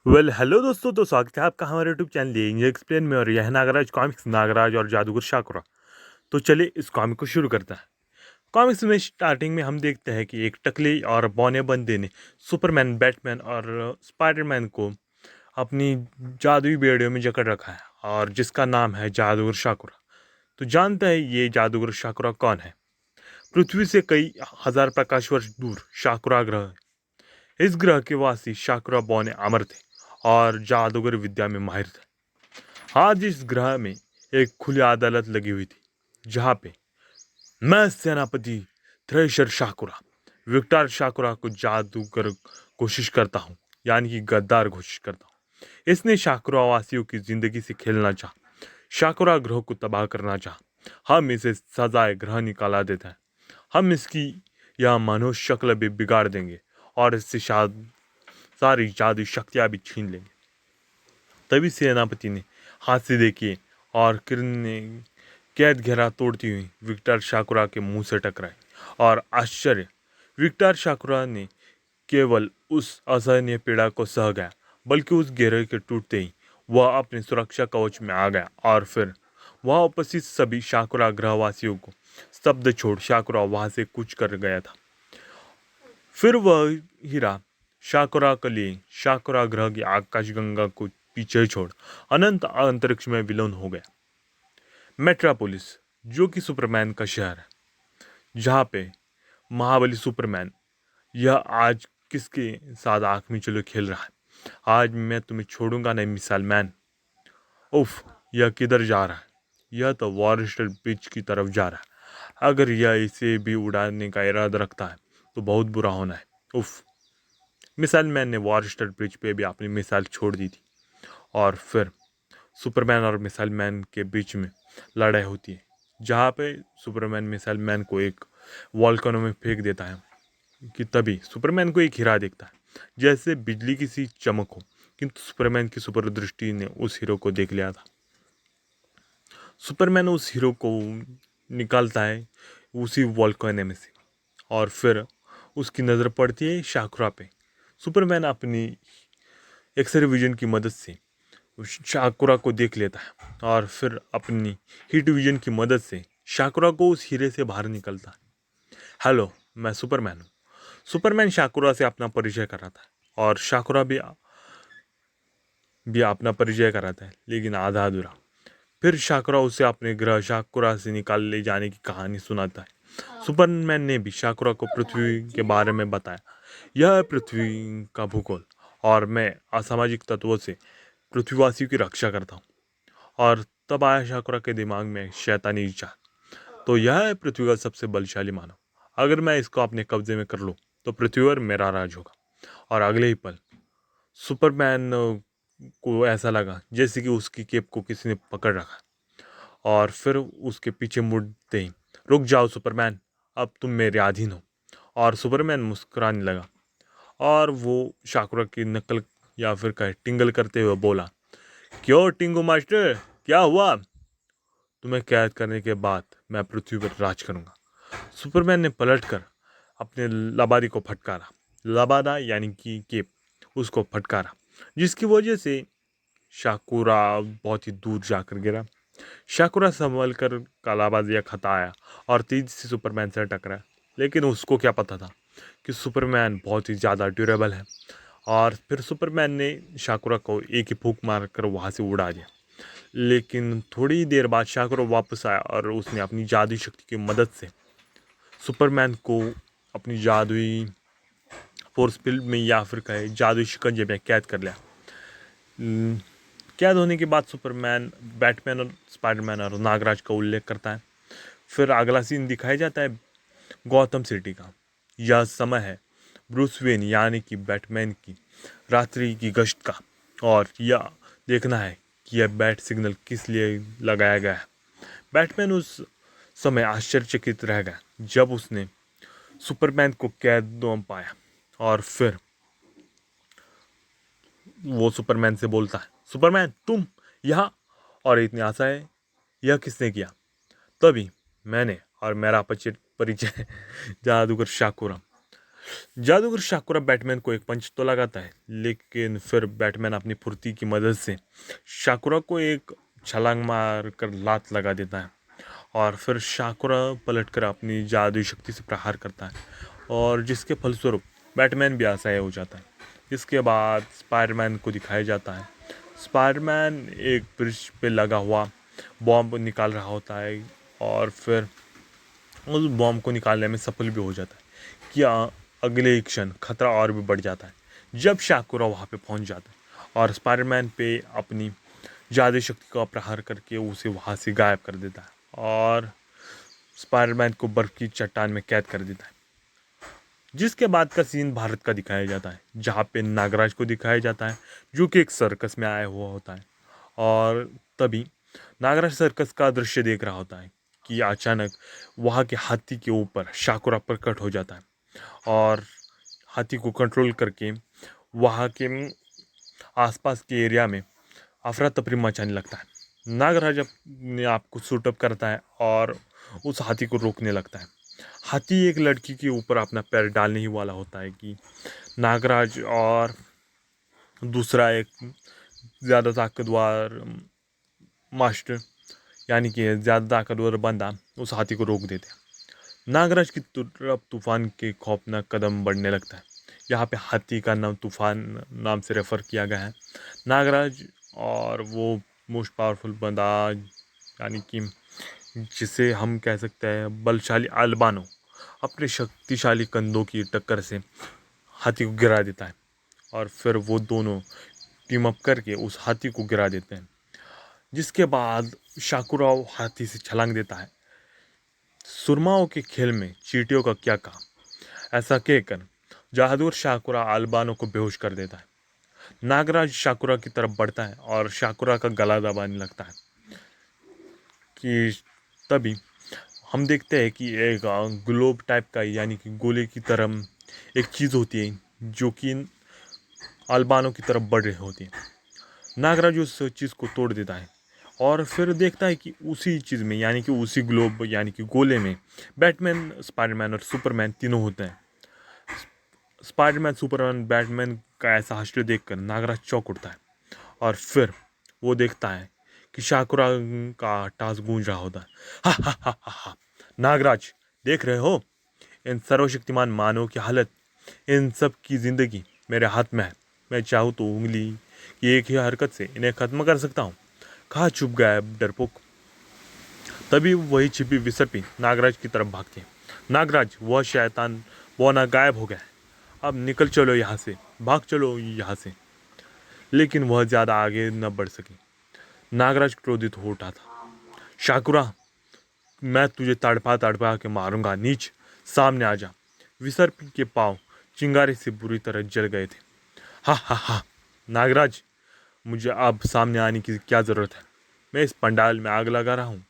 Hello दोस्तों। तो स्वागत है आपका हमारे यूट्यूब चैनल इंडिया एक्सप्लेन में। और यह नागराज कॉमिक्स, नागराज और जादूगर शाकुरा। तो चलिए इस कॉमिक को शुरू करते हैं। कॉमिक्स में स्टार्टिंग में हम देखते हैं कि एक टकले और बौने बंदे ने सुपरमैन, बैटमैन और स्पाइडरमैन को अपनी जादुई बेड़ियों में जकड़ रखा है, और जिसका नाम है जादूगर शाकुरा। तो जानते हैं ये जादूगर शाकुरा कौन है। पृथ्वी से कई हजार प्रकाश वर्ष दूर शाकुरा ग्रह है। इस ग्रह के वासी शाकुरा बौने अमर थे और जादूगर विद्या में माहिर थे। आज इस ग्रह में एक खुली अदालत लगी हुई थी, जहाँ पे मैं सेनापति थ्रेशर शाकुरा विक्टर शाकुरा को जादूगर कोशिश करता हूँ, यानी कि गद्दार घोषित करता हूँ। इसने शाकुरा वासियों की जिंदगी से खेलना चाहा, शाकुरा ग्रह को तबाह करना चाहा। हम इसे सजाए ग्रह निकाला देते हैं। हम इसकी यह मनुष्य शक्ल भी बिगाड़ देंगे और इससे शायद सारी जादुई शक्तियाँ भी छीन लेंगे। तभी सेनापति ने हाथ से देखी और किरण ने कैद घेरा तोड़ती हुई विक्टर शाकुरा के मुंह से टकराई। और आश्चर्य, विक्टर शाकुरा ने केवल उस असहनीय पीड़ा को सह गया, बल्कि उस घेरे के टूटते ही वह अपने सुरक्षा कवच में आ गया। और फिर वह उपस्थित सभी शाकुरा ग्रहवासियों को स्तब्ध छोड़ शाकुरा वहां से कूच कर गया था। फिर वह हीरा शाकुरा के लिए शाकुरा ग्रह की आकाशगंगा को पीछे छोड़ अनंत अंतरिक्ष में विलीन हो गया। मेट्रोपोलिस, जो कि सुपरमैन का शहर है, जहाँ पे महाबली सुपरमैन यह आज किसके साथ आँख में चलो खेल रहा है। आज मैं तुम्हें छोड़ूंगा नहीं मिसाइल मैन। उफ, यह किधर जा रहा है? यह तो वॉरस्टर बीच की तरफ जा रहा है। अगर यह इसे भी उड़ाने का इरादा रखता है तो बहुत बुरा होना है। उफ। मिसाइल मैन ने वॉरस्टर ब्रिज पे भी अपनी मिसाइल छोड़ दी थी। और फिर सुपरमैन और मिसाइल मैन के बीच में लड़ाई होती है, जहाँ पे सुपरमैन मिसाइल मैन को एक वॉल्केनो में फेंक देता है। कि तभी सुपरमैन को एक हीरा दिखता है, जैसे बिजली की सी चमक हो। किंतु सुपरमैन की सुपर दृष्टि ने उस हीरो को देख लिया था। सुपरमैन उस हीरो को निकालता है उसी वॉल्केनो में से, और फिर उसकी नज़र पड़ती है शाकुरा पे। सुपरमैन अपनी एक्सरे विजन की मदद से उस शाकुरा को देख लेता है, और फिर अपनी हीट विजन की मदद से शाकुरा को उस हीरे से बाहर निकलता है। हेलो, मैं सुपरमैन हूँ। सुपरमैन शाकुरा से अपना परिचय कराता है, और शाकुरा भी अपना परिचय कराता है, लेकिन आधा अधूरा। फिर शाकुरा उसे अपने ग्रह शाकुरा से निकाल ले जाने की कहानी सुनाता है। सुपरमैन ने भी शाकुरा को पृथ्वी के बारे में बताया। यह है पृथ्वी का भूगोल, और मैं असामाजिक तत्वों से पृथ्वीवासियों की रक्षा करता हूँ। और तब आया शाकुरा के दिमाग में शैतानी विचार, तो यह है पृथ्वी का सबसे बलशाली मानव। अगर मैं इसको अपने कब्जे में कर लूँ तो पृथ्वी पर मेरा राज होगा। और अगले ही पल सुपरमैन को ऐसा लगा जैसे कि उसकी केप को किसी ने पकड़ रखा। और फिर उसके पीछे मुड़ते ही, रुक जाओ सुपरमैन, अब तुम मेरे अधीन हो। और सुपरमैन मुस्कुराने लगा, और वो शाकुरा की नकल या फिर कहे टिंगल करते हुए बोला, क्यों टिंगू मास्टर, क्या हुआ? तुम्हें कैद करने के बाद मैं पृथ्वी पर राज करूंगा। सुपरमैन ने पलटकर अपने लबादी को फटकारा। लबादा यानी कि केप, उसको फटकारा, जिसकी वजह से शाकुरा बहुत ही दूर जाकर गिरा। शाकुरा संभल कर कालाबाजिया खताया और तेजी से सुपरमैन से टकराया। लेकिन उसको क्या पता था कि सुपरमैन बहुत ही ज़्यादा ड्यूरेबल है। और फिर सुपरमैन ने शाकुरा को एक ही फूंक मारकर वहाँ से उड़ा दिया। लेकिन थोड़ी ही देर बाद शाकुरा वापस आया, और उसने अपनी जादुई शक्ति की मदद से सुपरमैन को अपनी जादुई फोर्स फील्ड में या फिर कहे जादुई शिकंजे में कैद कर लिया। हम्म, कैद होने के बाद सुपरमैन बैटमैन और स्पाइडरमैन और नागराज का उल्लेख करता है। फिर अगला सीन दिखाया जाता है गौतम सिटी का। यह समय है ब्रूस वेन यानी कि बैटमैन की रात्रि की गश्त का, और यह देखना है कि यह बैट सिग्नल किस लिए लगाया गया है। बैटमैन उस समय आश्चर्यचकित रह गया जब उसने सुपरमैन को कैद पाया। और फिर वो सुपरमैन से बोलता है, सुपरमैन तुम यहाँ, और इतनी आशा है यह किसने किया? तभी मैंने, और मेरा परिचय जादूगर शाकुरा। जादूगर शाकुरा बैटमैन को एक पंच तो लगाता है, लेकिन फिर बैटमैन अपनी फुर्ती की मदद से शाकुरा को एक छलांग मार कर लात लगा देता है और फिर शाकुरा पलटकर अपनी जादुई शक्ति से प्रहार करता है और जिसके फलस्वरूप बैटमैन भी असहाय हो जाता है। इसके बाद स्पाइडरमैन को दिखाया जाता है। स्पाइडरमैन एक ब्रिज पे लगा हुआ बॉम्ब निकाल रहा होता है और फिर उस बॉम्ब को निकालने में सफल भी हो जाता है। क्या अगले ही क्षण खतरा और भी बढ़ जाता है जब शाकुरा वहाँ पे पहुँच जाता है और स्पाइडरमैन पे अपनी जादुई शक्ति का प्रहार करके उसे वहाँ से गायब कर देता है और स्पाइडरमैन को बर्फ की चट्टान में कैद कर देता है। जिसके बाद का सीन भारत का दिखाया जाता है, जहाँ पे नागराज को दिखाया जाता है जो कि एक सर्कस में आया हुआ होता है और तभी नागराज सर्कस का दृश्य देख रहा होता है कि अचानक वहाँ के हाथी के ऊपर शाकुरा प्रकट हो जाता है और हाथी को कंट्रोल करके वहाँ के आसपास के एरिया में अफरा तफरी मचाने लगता है। नागराज अपने आप को सूटअप करता है और उस हाथी को रोकने लगता है। हाथी एक लड़की के ऊपर अपना पैर डालने ही वाला होता है कि नागराज और दूसरा एक ज़्यादा ताकतवर मास्टर यानी कि ज़्यादा ताकतवर बंदा उस हाथी को रोक देते हैं। नागराज की तरफ तूफान के खौफनाक कदम बढ़ने लगता है। यहाँ पे हाथी का नाम तूफान नाम से रेफर किया गया है। नागराज और वो मोस्ट पावरफुल बंदा यानी कि जिसे हम कह सकते हैं बलशाली अल्बानो अपने शक्तिशाली कंधों की टक्कर से हाथी को गिरा देता है और फिर वो दोनों टीम अप करके उस हाथी को गिरा देते हैं। जिसके बाद शाकुराव हाथी से छलांग देता है। सुरमाओं के खेल में चींटियों का क्या काम, ऐसा कहकर जादूगर शाकुरा अल्बानो को बेहोश कर देता है। नागराज शाकुरा की तरफ बढ़ता है और शाकुरा का गला दबाने लगता है कि तभी हम देखते हैं कि एक ग्लोब टाइप का यानी कि गोले की तरह एक चीज़ होती है जो कि अल्बानो की तरफ बढ़ रही होती है। नागराज उस चीज़ को तोड़ देता है और फिर देखता है कि उसी चीज़ में यानी कि उसी ग्लोब यानी कि गोले में बैटमैन, स्पाइडरमैन और सुपरमैन तीनों होते हैं। स्पाइडरमैन, सुपरमैन, बैटमैन का ऐसा हश्र देखकर नागराज चौंक उठता है और फिर वो देखता है कि शाकुरा का टास्क गूंज रहा होता है। हा हा हा हा हा। नागराज, देख रहे हो इन सर्वशक्तिमान मानव की हालत, इन सब की जिंदगी मेरे हाथ में है। मैं चाहूँ तो उंगली की एक ही हरकत से इन्हें खत्म कर सकता हूँ। कहाँ छुप गया है डरपोक। तभी वही छिपी विसर्पी नागराज की तरफ भागती है। नागराज, वह शैतान वो ना गायब हो गया है। अब निकल चलो यहाँ से, भाग चलो यहाँ से। लेकिन वह ज़्यादा आगे न बढ़ सकी। नागराज क्रोधित हो उठा था। शाकुरा, मैं तुझे तड़पा तड़पा के मारूंगा, नीच सामने आ जा। विसर्पी के पाँव चिंगारी से बुरी तरह जल गए थे। हा हा हा। नागराज, मुझे अब सामने आने की क्या ज़रूरत है। मैं इस पंडाल में आग लगा रहा हूँ,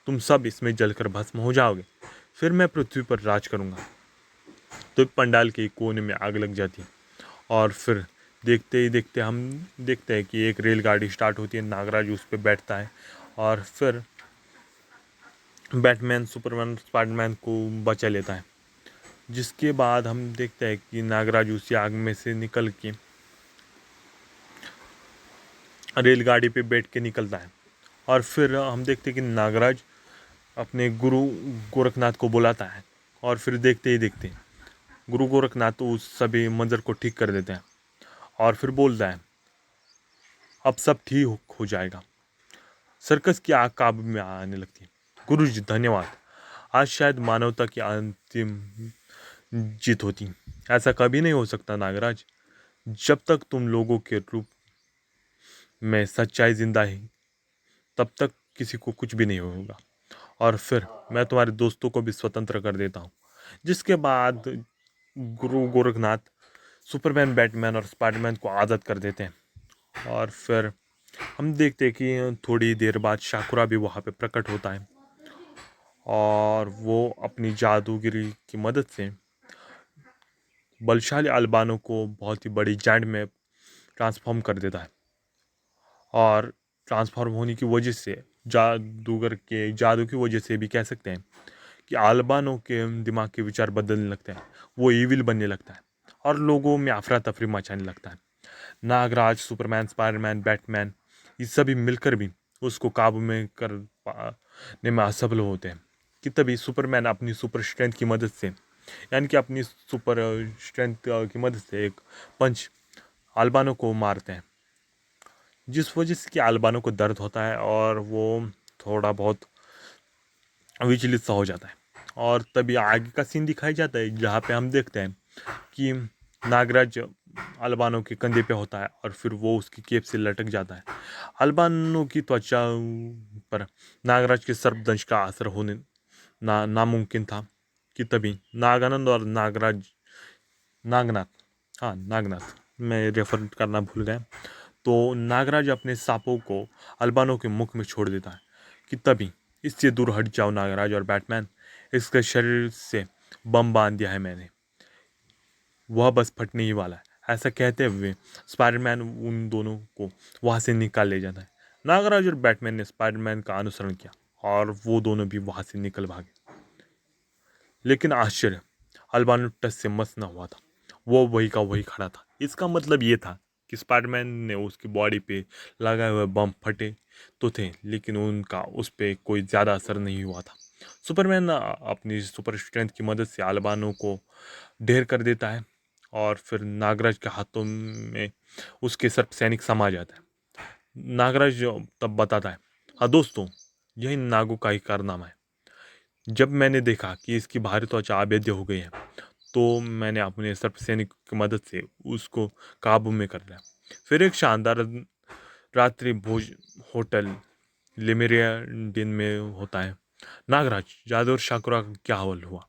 तुम सब इसमें जलकर भस्म हो जाओगे, फिर मैं पृथ्वी पर राज करूँगा। तो पंडाल के कोने में आग लग जाती है और फिर देखते ही देखते हम देखते हैं कि एक रेलगाड़ी स्टार्ट होती है। नागराज उस पर बैठता है और फिर बैटमैन, सुपरमैन, स्पाइडरमैन को बचा लेता है। जिसके बाद हम देखते हैं कि नागराज उसी आग में से निकल के रेलगाड़ी पे बैठ के निकलता है और फिर हम देखते हैं कि नागराज अपने गुरु गोरखनाथ को बुलाता है और फिर देखते ही देखते गुरु गोरखनाथ तो उस सभी मंजर को ठीक कर देते हैं और फिर बोलता है, अब सब ठीक हो जाएगा। सर्कस की आग काबू में आने लगती है। गुरु जी धन्यवाद, आज शायद मानवता की अंतिम जीत होती। ऐसा कभी नहीं हो सकता नागराज। जब तक तुम लोगों के रूप में सच्चाई जिंदा है तब तक किसी को कुछ भी नहीं होगा और फिर मैं तुम्हारे दोस्तों को भी स्वतंत्र कर देता हूँ। जिसके बाद गुरु गोरखनाथ सुपरमैन, बैटमैन और स्पाइडरमैन को आज़ाद कर देते हैं और फिर हम देखते हैं कि थोड़ी देर बाद शाकुरा भी वहाँ पे प्रकट होता है और वो अपनी जादूगिरी की मदद से बलशाली अल्बानो को बहुत ही बड़ी जाइंट में ट्रांसफॉर्म कर देता है और ट्रांसफॉर्म होने की वजह से जादूगर के जादू की वजह से भी कह सकते हैं कि अल्बानो के दिमाग के विचार बदलने लगते हैं। वो ईविल बनने लगता है और लोगों में अफरा तफरी मचाने लगता है। नागराज, सुपरमैन, स्पाइडरमैन, बैटमैन, ये सभी मिलकर भी उसको काबू में कर पाने में असफल होते हैं कि तभी सुपरमैन अपनी सुपर स्ट्रेंथ की मदद से, यानी कि अपनी सुपर स्ट्रेंथ की मदद से एक पंच अल्बानो को मारते हैं, जिस वजह से कि अल्बानो को दर्द होता है और वो थोड़ा बहुत विचलित सा हो जाता है। और तभी आगे का सीन दिखाया जाता है जहाँ पे हम देखते हैं कि नागराज अल्बानो के कंधे पे होता है और फिर वो उसकी केप से लटक जाता है। अल्बानो की त्वचा पर नागराज के सर्पदंश का असर होने नामुमकिन था कि तभी नागानंद और नागनाथ, हाँ नागनाथ, मैं रेफर करना भूल गया, तो नागराज अपने सांपों को अल्बानो के मुख में छोड़ देता है कि तभी इससे दूर हट जाओ नागराज और बैटमैन, इसके शरीर से बम बांध दिया है मैंने, वह बस फटने ही वाला है। ऐसा कहते हुए स्पाइडरमैन उन दोनों को वहाँ से निकाल ले जाता है। नागराज और बैटमैन ने स्पाइडरमैन का अनुसरण किया और वो दोनों भी वहाँ से निकल भागे। लेकिन आश्चर्य, अल्बानो टच से मस न हुआ था, वो वही का वही खड़ा था। इसका मतलब ये था कि स्पाइडरमैन ने उसकी बॉडी पे लगाए हुए बम फटे तो थे, लेकिन उनका उस पर कोई ज़्यादा असर नहीं हुआ था। सुपरमैन अपनी सुपर स्ट्रेंथ की मदद से अल्बानो को ढेर कर देता है और फिर नागराज के हाथों में उसके सर्प सैनिक समा जाता है। नागराज तब बताता है, हाँ दोस्तों, यही नागों का ही कारनामा है। जब मैंने देखा कि इसकी भारी त्वचा अभेद्य हो गई है तो मैंने अपने सर्प सैनिक की मदद से उसको काबू में कर लिया। फिर एक शानदार रात्रि भोज होटल लिमेरिया दिन में होता है। नागराज, जादू और शाकुरा का क्या हवल हुआ?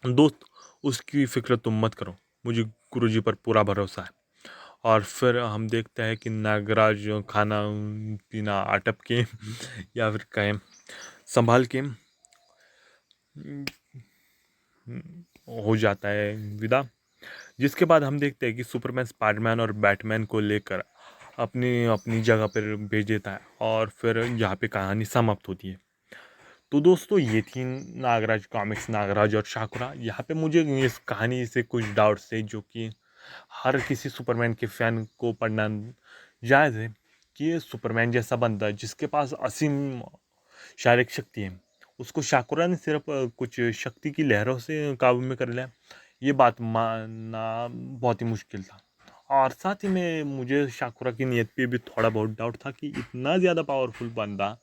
दोस्त, उसकी फिक्र तुम मत करो, मुझे गुरुजी पर पूरा भरोसा है। और फिर हम देखते हैं कि नागराज खाना पीना आटप के या फिर कहें संभाल के हो जाता है विदा। जिसके बाद हम देखते हैं कि सुपरमैन स्पाइडरमैन और बैटमैन को लेकर अपनी अपनी जगह पर भेज देता है और फिर यहाँ पे कहानी समाप्त होती है। तो दोस्तों, ये थी नागराज कॉमिक्स, नागराज और शाकुरा। यहाँ पे मुझे इस कहानी से कुछ डाउट्स थे जो कि हर किसी सुपरमैन के फैन को पढ़ना जायज़ है कि ये सुपरमैन जैसा बंदा जिसके पास असीम शारीरिक शक्ति है, उसको शाकुरा ने सिर्फ कुछ शक्ति की लहरों से काबू में कर लिया। ये बात मानना बहुत ही मुश्किल था। और साथ ही में मुझे शाकुरा की नीयत पे भी थोड़ा बहुत डाउट था कि इतना ज़्यादा पावरफुल बंदा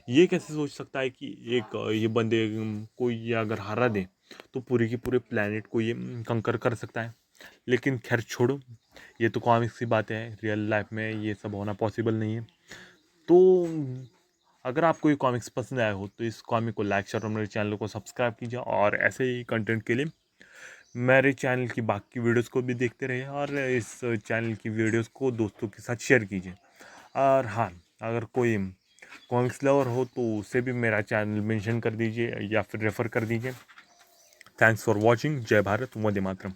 ये कैसे सोच सकता है कि एक ये बंदे को ये अगर हरा दे तो पूरे के पूरे प्लेनेट को ये कंकर कर सकता है। लेकिन खैर छोड़ो, ये तो कॉमिक्स की बात है, रियल लाइफ में ये सब होना पॉसिबल नहीं है। तो अगर आपको ये कॉमिक्स पसंद आया हो तो इस कॉमिक को लाइक शेयर और मेरे चैनल को सब्सक्राइब कीजिए, और ऐसे ही कंटेंट के लिए मेरे चैनल की बाकी वीडियोस को भी देखते रहिए और इस चैनल की वीडियोस को दोस्तों के साथ शेयर कीजिए। और हाँ, अगर कोई कॉमिक्स लवर हो तो उसे भी मेरा चैनल मेंशन कर दीजिए या फिर रेफ़र कर दीजिए। Thanks for watching. जय भारत, वंदे मातरम।